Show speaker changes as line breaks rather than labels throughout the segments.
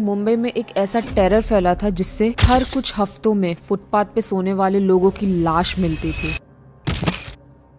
मुंबई में एक ऐसा टेरर फैला था जिससे हर कुछ हफ्तों में फुटपाथ पे सोने वाले लोगों की लाश मिलती थी।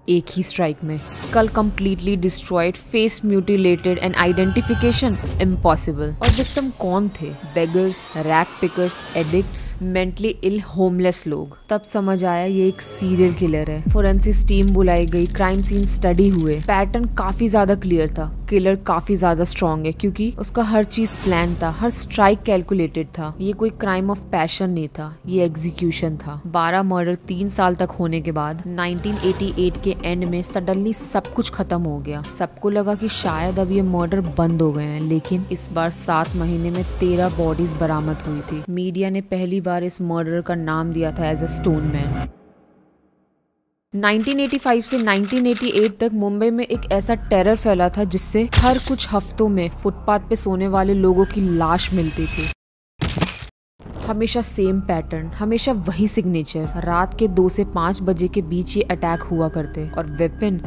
एक ही स्ट्राइक में skull completely destroyed, face mutilated and identification impossible. और विक्टिम कौन थे? Beggars, rag pickers, addicts, mentally ill, homeless लोग। तब समझ आया ये एक सीरियल किलर है। फोरेंसिक टीम बुलाई गई, क्राइम सीन स्टडी हुए। पैटर्न काफी ज्यादा क्लियर था। किलर काफी ज्यादा स्ट्रॉन्ग है क्योंकि उसका हर चीज प्लान था, हर स्ट्राइक कैलकुलेटेड था। ये कोई क्राइम ऑफ पैशन नहीं था, ये एग्जीक्यूशन था। 12 मर्डर 3 साल तक होने के बाद 1988 के एंड में सडनली सब कुछ खत्म हो गया। सबको लगा कि शायद अब ये मर्डर बंद हो गए हैं, लेकिन इस बार 7 महीने में 13 बॉडीज बरामद हुई थी। मीडिया ने पहली बार इस मर्डर का नाम दिया था एज अ स्टोन मैन। 1985 से 1988 तक मुंबई में एक ऐसा टेरर फैला था जिससे हर कुछ हफ्तों में फुटपाथ पे सोने वाले लोगों की लाश मिलती थी। हमेशा सेम पैटर्न, हमेशा वही सिग्नेचर। रात के 2 से 5 बजे के बीच ये अटैक हुआ करते और वेपन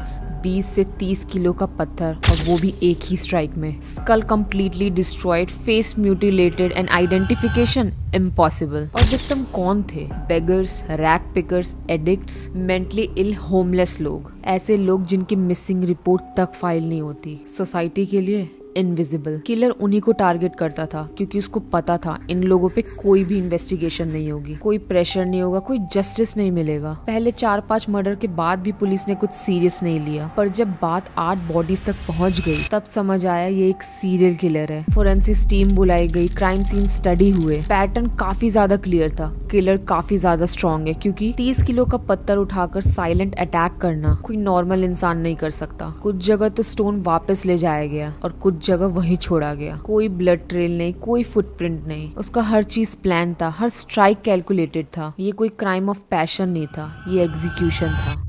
20 से 30 किलो का पत्थर, और वो भी एक ही स्ट्राइक में। Skull completely destroyed, face mutilated and identification impossible. और विक्टिम कौन थे? Beggars, rag pickers, addicts, mentally ill, homeless लोग। ऐसे लोग जिनकी मिसिंग रिपोर्ट तक फाइल नहीं होती। सोसाइटी के लिए इनविजिबल। किलर उन्हीं को टारगेट करता था क्योंकि उसको पता था इन लोगों पे कोई भी इन्वेस्टिगेशन नहीं होगी, कोई प्रेशर नहीं होगा, कोई जस्टिस नहीं मिलेगा। पहले 4-5 मर्डर के बाद भी पुलिस ने कुछ सीरियस नहीं लिया, पर जब बात 8 बॉडीज तक पहुंच गई तब समझ आया ये एक सीरियल किलर है। फोरेंसिक टीम बुलाई गई, क्राइम सीन स्टडी हुए। पैटर्न काफी ज्यादा क्लियर था। किलर काफी ज्यादा स्ट्रॉन्ग है क्योंकि 30 किलो का पत्थर उठाकर साइलेंट अटैक करना कोई नॉर्मल इंसान नहीं कर सकता। कुछ जगह तो स्टोन वापस ले जाया गया और कुछ जगह वहीं छोड़ा गया। कोई ब्लड ट्रेल नहीं, कोई फुटप्रिंट नहीं। उसका हर चीज प्लान था, हर स्ट्राइक कैलकुलेटेड था। ये कोई क्राइम ऑफ पैशन नहीं था, ये एग्जीक्यूशन था।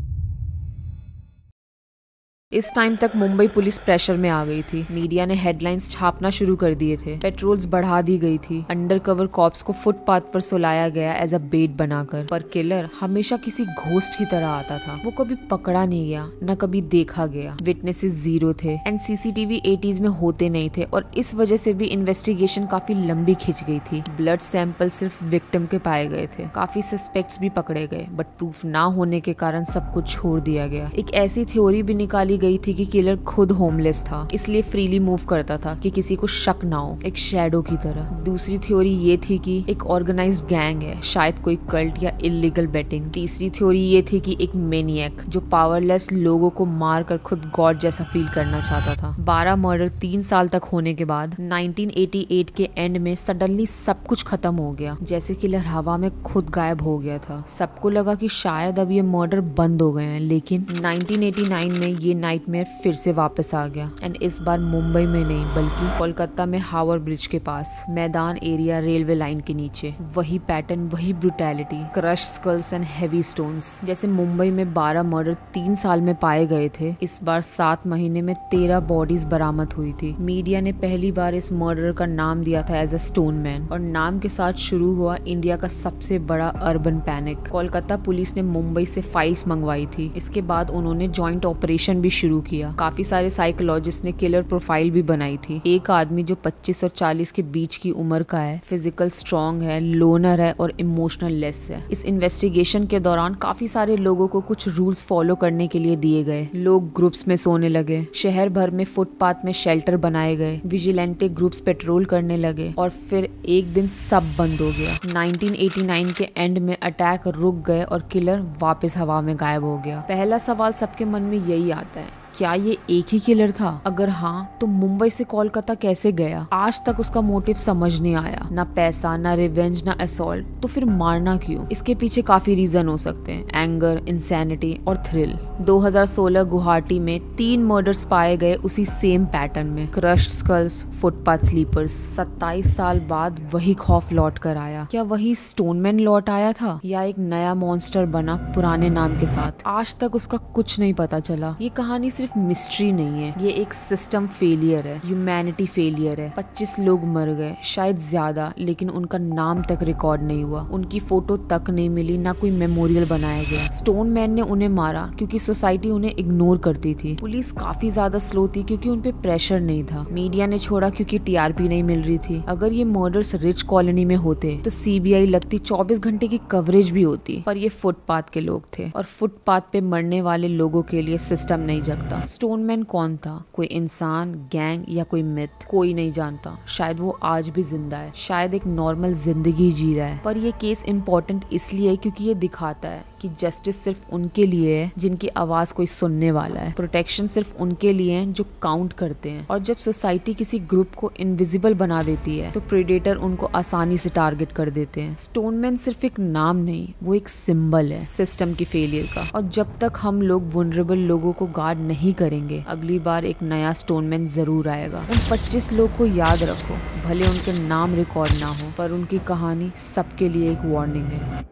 इस टाइम तक मुंबई पुलिस प्रेशर में आ गई थी। मीडिया ने हेडलाइंस छापना शुरू कर दिए थे, पेट्रोल्स बढ़ा दी गई थी, अंडरकवर कॉप्स को फुटपाथ पर सुलाया गया एज अ बेट बनाकर। पर किलर हमेशा किसी घोस्ट की तरह आता था। वो कभी पकड़ा नहीं गया, न कभी देखा गया। विटनेसेस 0 थे एंड सीसीटीवी 80s में होते नहीं थे, और इस वजह से भी इन्वेस्टिगेशन काफी लंबी खिंच गई थी। ब्लड सैंपल सिर्फ विक्टिम के पाए गए थे। काफी सस्पेक्ट्स भी पकड़े गए, बट प्रूफ ना होने के कारण सब कुछ छोड़ दिया गया। एक ऐसी थ्योरी भी निकाली गई थी कि किलर खुद होमलेस था, इसलिए फ्रीली मूव करता था कि किसी को शक ना हो, एक शैडो की तरह। दूसरी थ्योरी ये थी कि एक ऑर्गेनाइज्ड गैंग है, शायद कोई कल्ट या इल्लीगल बेटिंग। तीसरी थ्योरी ये थी कि एक मेनियक जो पावरलेस लोगों को मारकर खुद गॉड जैसा फील करना चाहता था। 12 मर्डर 3 साल तक होने के बाद 1988 के एंड में सडनली सब कुछ खत्म हो गया, जैसे किलर हवा में खुद गायब हो गया था। सबको लगा कि शायद अब ये मर्डर बंद हो गए हैं, लेकिन 1989 में ये नाइटमेयर फिर से वापस आ गया। एंड इस बार मुंबई में नहीं बल्कि कोलकाता में हावर ब्रिज के पास, मैदान एरिया, रेलवे लाइन के नीचे। वही पैटर्न, वही brutality, crush skulls and heavy stones. जैसे मुंबई में 12 मर्डर 3 साल में पाए गए थे, इस बार 7 महीने में 13 बॉडीज बरामद हुई थी। मीडिया ने पहली बार इस मर्डर का नाम दिया था एज अ स्टोन मैन, और नाम के साथ शुरू हुआ इंडिया का सबसे बड़ा अर्बन पैनिक। कोलकाता पुलिस ने मुंबई से फाइल्स मंगवाई थी। इसके बाद उन्होंने ज्वाइंट ऑपरेशन भी शुरू किया। काफी सारे साइकोलॉजिस्ट ने किलर प्रोफाइल भी बनाई थी। एक आदमी जो 25 और 40 के बीच की उम्र का है, फिजिकल स्ट्रॉन्ग है, लोनर है और इमोशनल लेस है। इस इन्वेस्टिगेशन के दौरान काफी सारे लोगों को कुछ रूल्स फॉलो करने के लिए दिए गए। लोग ग्रुप्स में सोने लगे, शहर भर में फुटपाथ में शेल्टर बनाए गए, विजिलेंटे ग्रुप्स पेट्रोल करने लगे, और फिर एक दिन सब बंद हो गया। 1989 के एंड में अटैक रुक गए और किलर वापस हवा में गायब हो गया। पहला सवाल सबके मन में यही आता है, क्या ये एक ही किलर था? अगर हाँ, तो मुंबई से कोलकाता कैसे गया? आज तक उसका मोटिव समझ नहीं आया, ना पैसा, ना रिवेंज, ना असॉल्ट। तो फिर मारना क्यों? इसके पीछे काफी रीजन हो सकते हैं, एंगर, इंसैनिटी और थ्रिल। 2016 गुवाहाटी में 3 मर्डर्स पाए गए उसी सेम पैटर्न में, क्रश स्कल्स, फुटपाथ स्लीपर्स। 27 साल बाद वही खौफ लौट कर आया। क्या वही स्टोनमैन लौट आया था, या एक नया मॉन्स्टर बना पुराने नाम के साथ? आज तक उसका कुछ नहीं पता चला। ये कहानी सिर्फ सिर्फ मिस्ट्री नहीं है, ये एक सिस्टम फेलियर है, ह्यूमैनिटी फेलियर है। 25 लोग मर गए, शायद ज्यादा, लेकिन उनका नाम तक रिकॉर्ड नहीं हुआ, उनकी फोटो तक नहीं मिली, ना कोई मेमोरियल बनाया गया। स्टोन मैन ने उन्हें मारा क्योंकि सोसाइटी उन्हें इग्नोर करती थी। पुलिस काफी ज्यादा स्लो थी क्योंकि उनपे प्रेशर नहीं था। मीडिया ने छोड़ा क्योंकि टीआरपी नहीं मिल रही थी। अगर ये मर्डर्स रिच कॉलोनी में होते तो सीबीआई लगती 24 घंटे की कवरेज भी होती, पर ये फुटपाथ के लोग थे और फुटपाथ पे मरने वाले लोगों के लिए सिस्टम नहीं जगता। स्टोनमैन कौन था? कोई इंसान, गैंग या कोई मिथ? कोई नहीं जानता। शायद वो आज भी जिंदा है, शायद एक नॉर्मल जिंदगी जी रहा है। पर ये केस इम्पोर्टेंट इसलिए है क्योंकि ये दिखाता है कि जस्टिस सिर्फ उनके लिए है जिनकी आवाज कोई सुनने वाला है, प्रोटेक्शन सिर्फ उनके लिए है जो काउंट करते हैं। और जब सोसाइटी किसी ग्रुप को इनविजिबल बना देती है तो प्रेडेटर उनको आसानी से टारगेट कर देते हैं। स्टोनमैन सिर्फ एक नाम नहीं, वो एक सिंबल है सिस्टम की फेलियर का। और जब तक हम लोग वुनरेबल लोगों को गार्ड नहीं करेंगे, अगली बार एक नया स्टोनमैन जरूर आएगा। उन 25 लोग को याद रखो, भले उनके नाम रिकॉर्ड ना हो, पर उनकी कहानी सबके लिए एक वार्निंग है।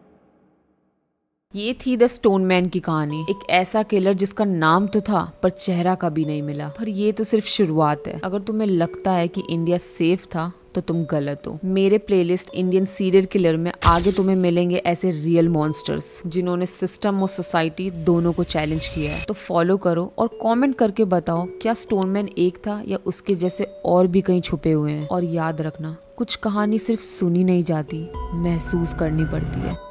ये थी द स्टोनमैन की कहानी, एक ऐसा किलर जिसका नाम तो था पर चेहरा कभी नहीं मिला। पर ये तो सिर्फ शुरुआत है। अगर तुम्हें लगता है कि इंडिया सेफ था तो तुम गलत हो। मेरे प्लेलिस्ट इंडियन सीरियल किलर में आगे तुम्हें मिलेंगे ऐसे रियल मॉन्स्टर्स जिन्होंने सिस्टम और सोसाइटी दोनों को चैलेंज किया है। तो फॉलो करो और कमेंट करके बताओ क्या स्टोनमैन एक था या उसके जैसे और भी कहीं छुपे हुए हैं। और याद रखना, कुछ कहानी सिर्फ सुनी नहीं जाती, महसूस करनी पड़ती है।